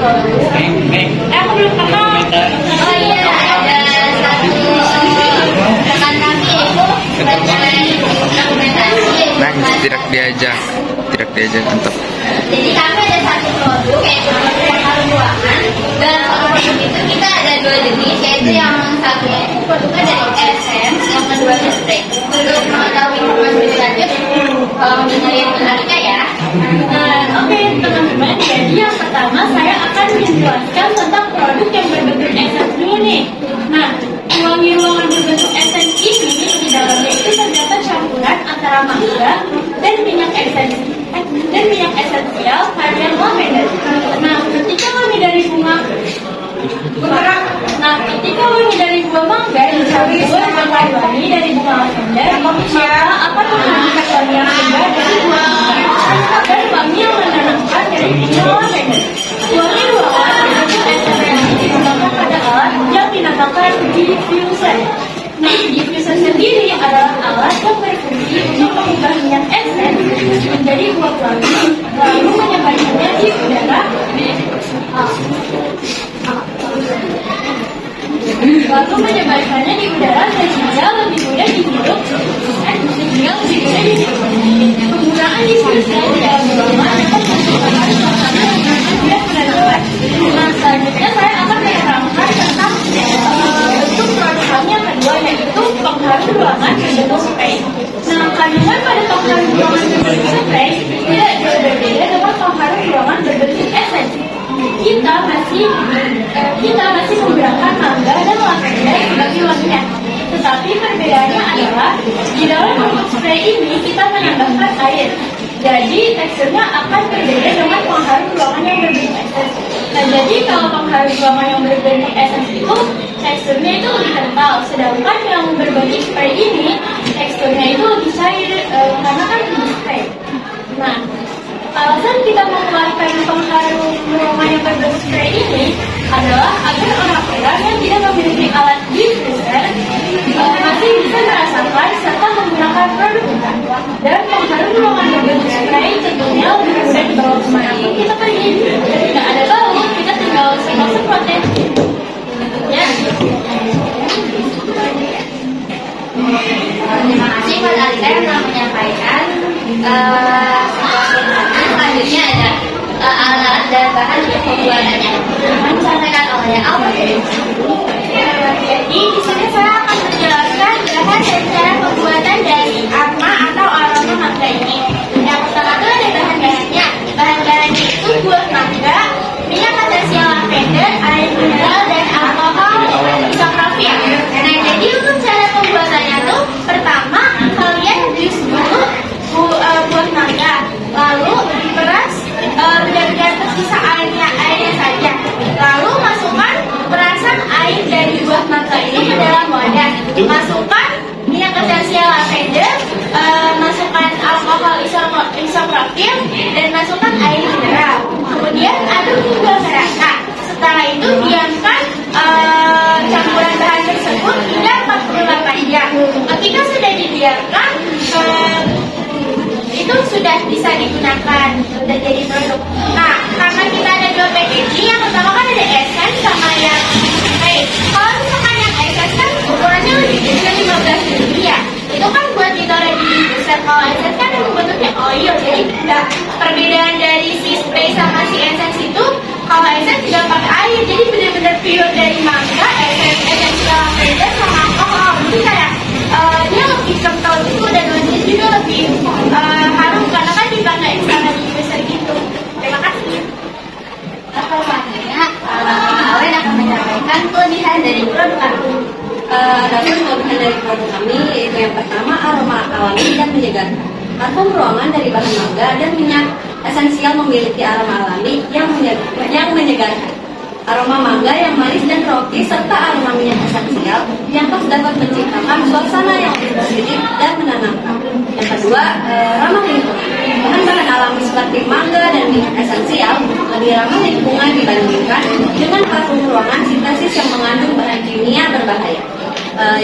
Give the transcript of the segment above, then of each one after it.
Aku belum kenal. Oh iya, ada satu rekan kami itu dokumentasi. Nah, tidak diajak untuk. Jadi kami ada satu produk yaitu pengharum ruangan. Dan satu produk itu kita ada dua jenis, yaitu yang satunya itu produknya dari Essence, yang kedua itu spray. Untuk mengetahui informasi lebih lanjut, kalau dengerin menariknya ya. Oke teman-teman, jadi yang pertama saya akan menjelaskan tentang produk yang berbentuk essence dulu nih. Nah, wangi ruangan berbentuk essence ini di dalamnya itu terdapat campuran antara mangga dan minyak esensial varian lavender. Nah, ketika wangi dari bunga mangga dicampur dengan wangi dari bunga lavender, maka akan menghasilkan wangi yang segar dari bunga mangga dan wangi yang menenangkan dari bunga lavender. Wangi ruangan berbentuk essence ini digunakan pada alat yang dinamakan diffuser. Nah, diffuser sendiri adalah alat yang berfungsi untuk mengubah minyak essence menjadi uap wangi, lalu menyebarkannya di udara sehingga lebih mudah dihirup. Penggunaan diffuser dalam ruangan dapat mengubah suasana yang menenangkan. Nah, selanjutnya saya akan menerangkan tentang bentuk produk kami yang kedua, yaitu pengharum ruangan berbentuk spray. Nah, kandungan pada pengharum ruangan berbentuk spray tidak jauh berbeda dengan pengharum ruangan berbentuk essence. Kita masih menggunakan mangga dan lavender sebagai wanginya. Tetapi perbedaannya adalah di dalam bentuk spray ini kita menambahkan air. Jadi teksturnya akan berbeda dengan pengharum ruangan yang berbentuk essence. Nah, jadi kalau pengharum ruangan yang berbentuk essence itu teksturnya itu lebih kental, sedangkan yang berbentuk spray ini teksturnya itu lebih cair karena kan bentuk spray. Nah, alasan kita mengeluarkan pengharum ruangan yang berbentuk spray ini adalah agar orang-orang yang tidak memiliki alat diffuser masih bisa merasakan serta menggunakan produk kita. Dan pengharum ruangan berbentuk spray tentunya lebih mudah dibawa kemanapun kita pergi. Tidak ada bau, kita tinggal semprot-semprot ya. Terima kasih Pak Alika yang telah menyampaikan. Selanjutnya ada alat dan bahan untuk pembuatannya. Disampaikan oleh Alfa. Jadi di sini saya akan menjelaskan bahan dan cara pembuatan dari aroma atau aroma mangga ini. Yang pertama itu ada bahan-bahannya. Bahan-bahannya itu buah mangga, minyak esensial lavender, air mineral, dan alkohol isopropil. Nah, jadi untuk cara pembuatannya tuh pertama kalian jus dulu buah mangga, lalu diperas benar-benar tersisa airnya saja. Lalu masukkan perasan air dari buah mangga ini ke dalam wadah. Masukkan minyak esensial lavender, masukkan alkohol isopropil, dan masukkan air mineral. Kemudian aduk hingga merata. Setelah itu diamkan campuran bahan tersebut hingga 48 jam. Ketika sudah dibiarkan, itu sudah bisa digunakan, sudah jadi produk. Nah, karena kita ada dua packaging, yang pertama kan ada essence sama yang spray. Kalau misalkan yang essence kan ukurannya lebih kecil 15 ml ya. Itu kan buat ditaruh di diffuser. Kalau essence kan bentuknya oil, jadi enggak. Perbedaan dari si spray sama si essence itu, kalau essence juga pakai air, jadi benar-benar pure dari mangga, esensial lavender sama alkohol. Jadi kayak dia lebih kental gitu dan wanginya juga lebih harum karena kan dipakai sama diffuser gitu. Terima kasih. Selanjutnya, Awen akan menyampaikan kelebihan dari produk kami. Adapun kelebihan dari produk kami yaitu yang pertama aroma alami dan menyegarkan. Parfum ruangan dari bahan mangga dan minyak esensial memiliki aroma alami yang menyegarkan. Aroma mangga yang manis dan roti serta aroma minyak esensial yang dapat menciptakan suasana yang lebih positif dan menenangkan. Yang kedua, ramah lingkungan. Bahan-bahan alami seperti mangga dan minyak esensial lebih ramah lingkungan dibandingkan dengan parfum ruangan sintesis yang mengandung bahan kimia berbahaya.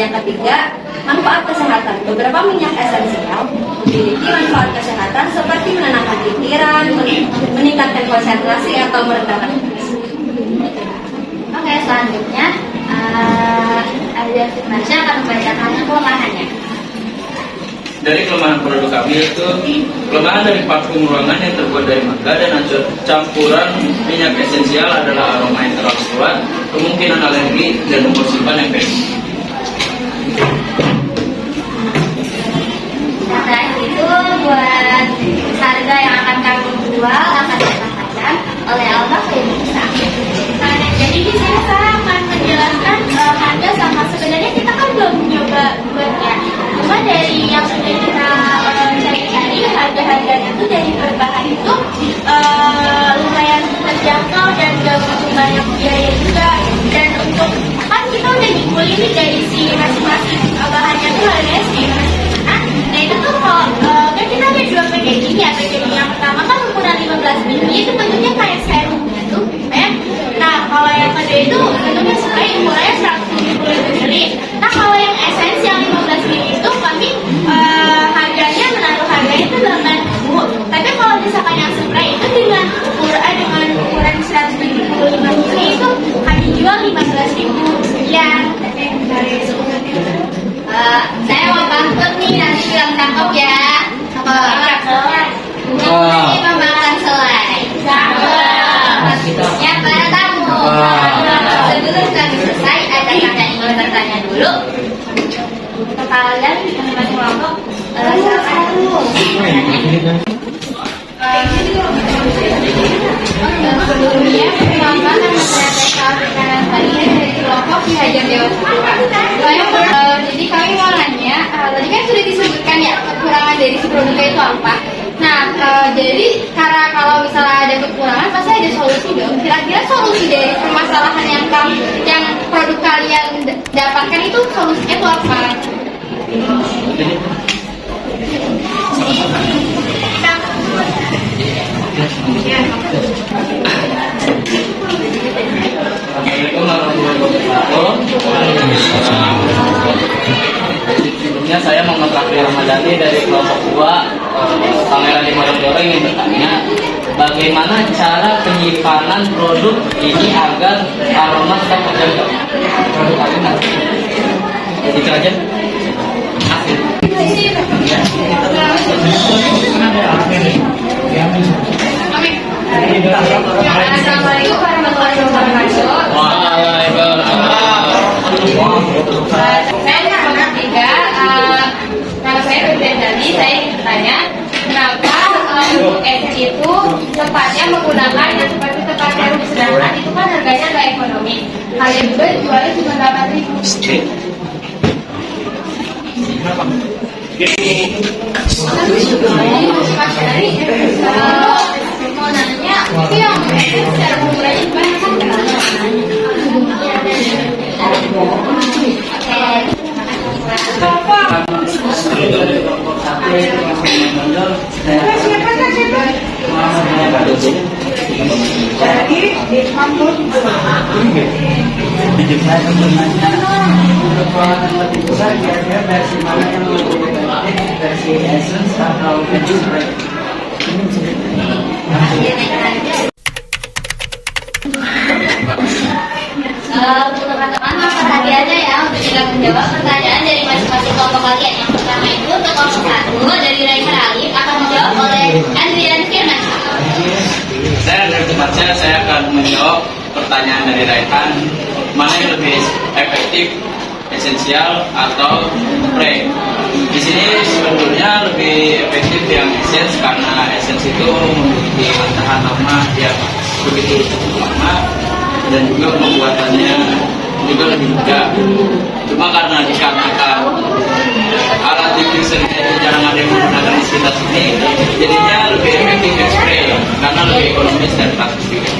Yang ketiga, manfaat kesehatan. Beberapa minyak esensial memiliki manfaat kesehatan seperti menenangkan pikiran, meningkatkan konsentrasi atau meredakan stres. dari kelemahan produk kami itu kelemahan dari parfum ruangan yang terbuat dari mangga dan campuran minyak esensial adalah aroma yang terlalu kuat, kemungkinan alergi dan umur simpan yang pendek. Nah, itu buat harga yang akan kami jual akan dikatakan oleh Alba ke Indonesia. Nah, jadi di sini saya akan menjelaskan harga sama. Sebenarnya kita kan belum nyoba buatnya. Cuma dari yang sudah kita cari-cari, harga-harganya tuh dari berbahan itu lumayan terjangkau dan gak butuh banyak biaya juga. Dan untuk kan kita udah ngikutin nih dari si masing-masing bahannya tuh harganya segimana. Nah itu tuh kalau kan kita ada dua packaging ya. Packaging yang pertama kan ukuran 15 ml itu bentuknya kayak serum gitu ya. Nah kalau yang kedua itu bentuknya spray ukurannya 170 ml. Nah kalau yang essence yang 15 ml itu kami harganya menaruh harganya itu 8.000. Tapi kalau misalkan yang spray itu dengan ukuran 175 ml itu kami jual 15.000 sekian. Saya mau pantun nih, nanti bilang cakep ya. Ini pemakan selai. Ya para tamu. Sebelum kami selesai, ada yang ingin bertanya dulu. Kalian masing-masing kelompok silakan dulu. Sebelumnya, perkenalkan nama saya Tessa Afrikanan Faria dari kelompok Ki Hajar Dewasa. Jadi kami mau nanya, tadi kan sudah disebutkan ya kekurangan dari si produknya itu apa. Nah, jadi karena kalau misalnya ada kekurangan pasti ada solusi dong. Kira-kira solusi dari permasalahan yang produk kalian dapatkan itu solusinya itu apa? Assalamualaikum warahmatullahi wabarakatuh. Sebelumnya saya Muhammad Raffi Ramadhani dari kelompok 2 Pangeran Diponegoro ingin bertanya, bagaimana cara penyimpanan produk ini agar aroma tetap terjaga? Produk kalian itu aja. Assalamualaikum warahmatullahi wabarakatuh. Saya nomor 3. Nama saya Febrian Dali. Saya ingin bertanya, kenapa untuk es itu tempatnya menggunakan yang seperti tempat serum, sedangkan itu kan harganya nggak ekonomi. Kalian juga dijualnya cuma 8.000. Mau nanya, itu yang secara ukurannya versi essence atau spray. Untuk teman-teman perhatiannya ya untuk tidak menjawab pertanyaan dari masing-masing kelompok kalian. Yang pertama itu untuk kelompok 1 dari Raihan Alif akan menjawab oleh Andrian Firman. Saya akan menjawab pertanyaan dari Raihan, mana yang lebih efektif, esensial atau spray. Di sini sebetulnya lebih efektif yang essence karena essence itu memiliki tahan lama yang begitu lama dan juga pembuatannya juga lebih mudah. Cuma karena dikarenakan alat diffuser itu jarang ada yang menggunakan di sekitar sini, jadinya lebih efektif yang spray karena lebih ekonomis dan praktis juga.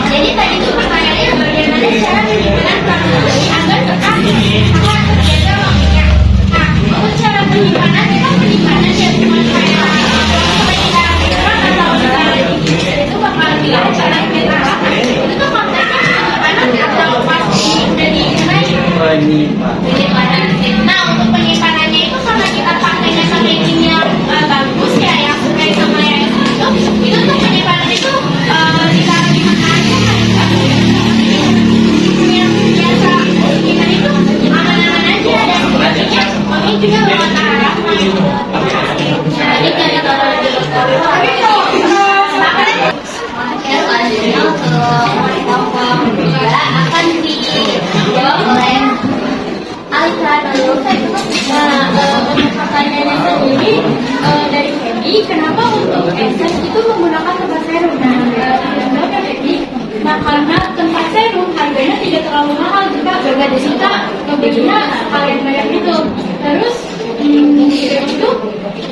Jadi tadi itu pertanyaannya bagaimana cara penyimpanan produk ini agar tetap terjaga waktunya. Nah, untuk cara penyimpanan kita penyimpanan ya cuma kayak atau itu bakal bilang cara penyimpanan itu tuh konteksnya penyimpanan atau pasti udah diinginkan. terlalu mahal jika gak disita ngebelinya kalian bayar itu. Terus itu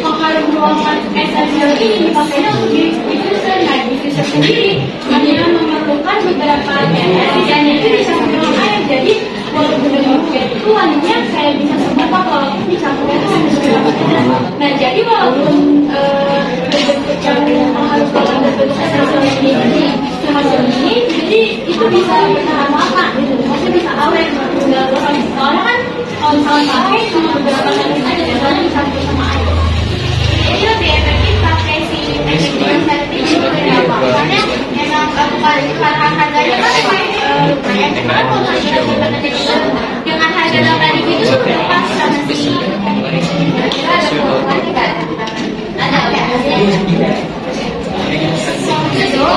makanan ruangan esensial ini dipakainya untuk diffuser. Nah, diffuser sendiri hanya memerlukan beberapa tetes dan itu bisa mengulang air. Jadi walaupun dengan bed itu wanginya kayak bisa seberapa walaupun dicampurnya itu hanya beberapa tetes. Nah, jadi walaupun berbentuk yang harus dalam berbentuk esensial ini semacam ini, jadi itu bisa bertahan lama gitu, maksudnya bisa awet. Soalnya kan kalau misalnya pakai cuma beberapa tetes aja, soalnya dicampur sama air. Jadi lebih efektif pakai si packaging tadi itu kenapa? Karena memang karena harganya kan lumayan kan kalau kita dengan harga 8.000 itu sudah pas sama si kira ada keuntungan tidak? Ada itu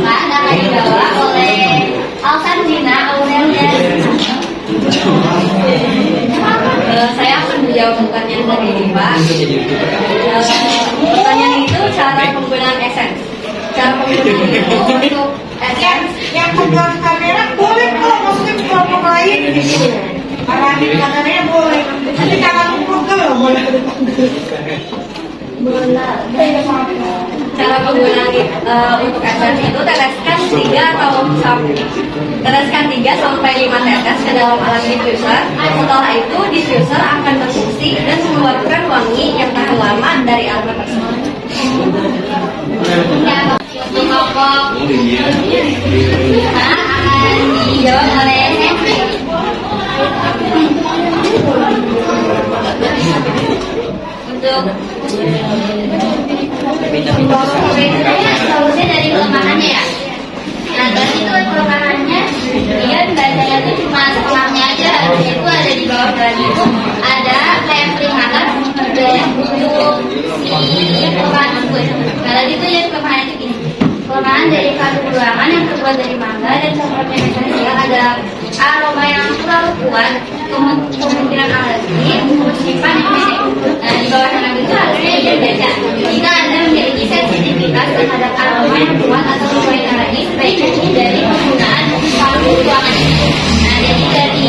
akan dibawa oleh Alsandina Aurelia. Saya akan menjawab pertanyaan dari Riva. Pertanyaan itu cara penggunaan essence. Cara penggunaan itu untuk essence yang pegang kamera boleh kok, maksudnya kelompok lain gitu. Arahin kameranya boleh, tapi jangan lupa loh boleh. cara penggunaan untuk essence itu teteskan 3 sampai 5 tetes ke dalam alat diffuser. Setelah itu diffuser akan berfungsi dan mengeluarkan wangi yang tahan lama dari aroma tersebut. Untuk kelompok akan dijawab oleh Henry. Untuk solusi dari kelemahannya ya. Nah, tadi itu kelemahannya dia bacanya itu cuma setengahnya aja. Itu ada di bawah tadi itu ada kayak peringatan untuk si kelemahan gue. Nah, tadi itu ya kelemahan itu gini. Kelemahan dari kandung ruangan yang terbuat dari mangga dan coklatnya esensial ada aroma yang terlalu kuat, kemungkinan alergi, simpan yang pendek. Nah, di bawah sana itu harusnya dia baca. Jika Anda memiliki sensitivitas terhadap aroma yang kuat atau lumayan alergi, sebaiknya hindari penggunaan kandung ruangan ini. Nah, jadi dari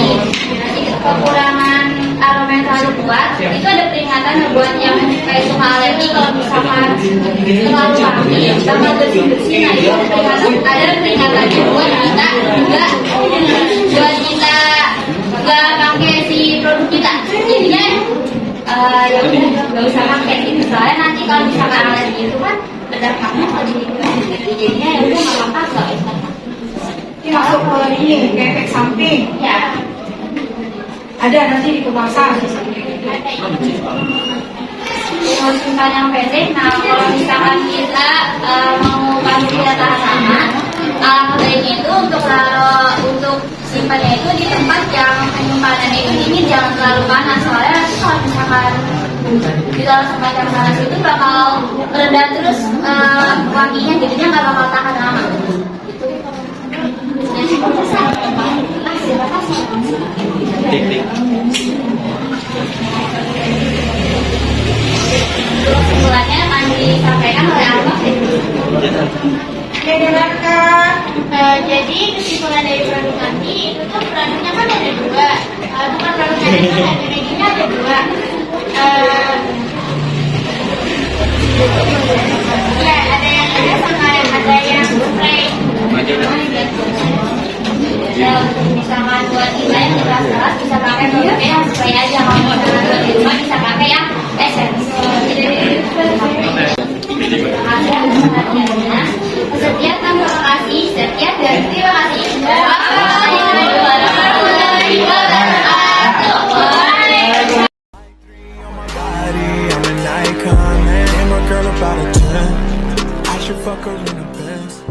kekurangan aroma yang terlalu kuat, itu ada peringatan buat yang kayak suka alergi kalau misalkan terlalu wangi, sama bersih-bersih. Nah, itu ada peringatannya buat kita nggak pakai si produk kita. Jadinya ya udah nggak usah pakai gitu. Soalnya nanti kalau misalkan alergi itu kan berdampaknya kalau jadi jadinya ya udah nggak apa-apa nggak usah. Ini masuk ke ini, ke efek samping. Ya. Ada nanti di kemasan. Untuk simpan yang pendek, nah kalau misalkan kita mau kasih kita tahan lama, alangkah baiknya itu untuk simpannya itu di tempat yang penyimpanannya itu dingin, jangan terlalu panas. Soalnya nanti kalau misalkan di dalam semacam panas itu bakal meredah terus wanginya, jadinya nggak bakal tahan lama. Kesimpulannya akan disampaikan oleh Alma. Jadi kesimpulan dari produk kami itu tuh produknya kan ada dua, bukan produk medisnya, energinya ada dua. Ya, ada yang ada sama ada yang spray. Ya, misalkan buat kita yang keras bisa pakai produknya yang spray aja. Kalau misalkan buat di rumah bisa pakai yang essence. Sekian, terima kasih. Sekian dan terima kasih. Wassalamualaikum warahmatullahi wabarakatuh. I'm an icon, man. I'm a girl about a 10. I should fuck her in the Benz.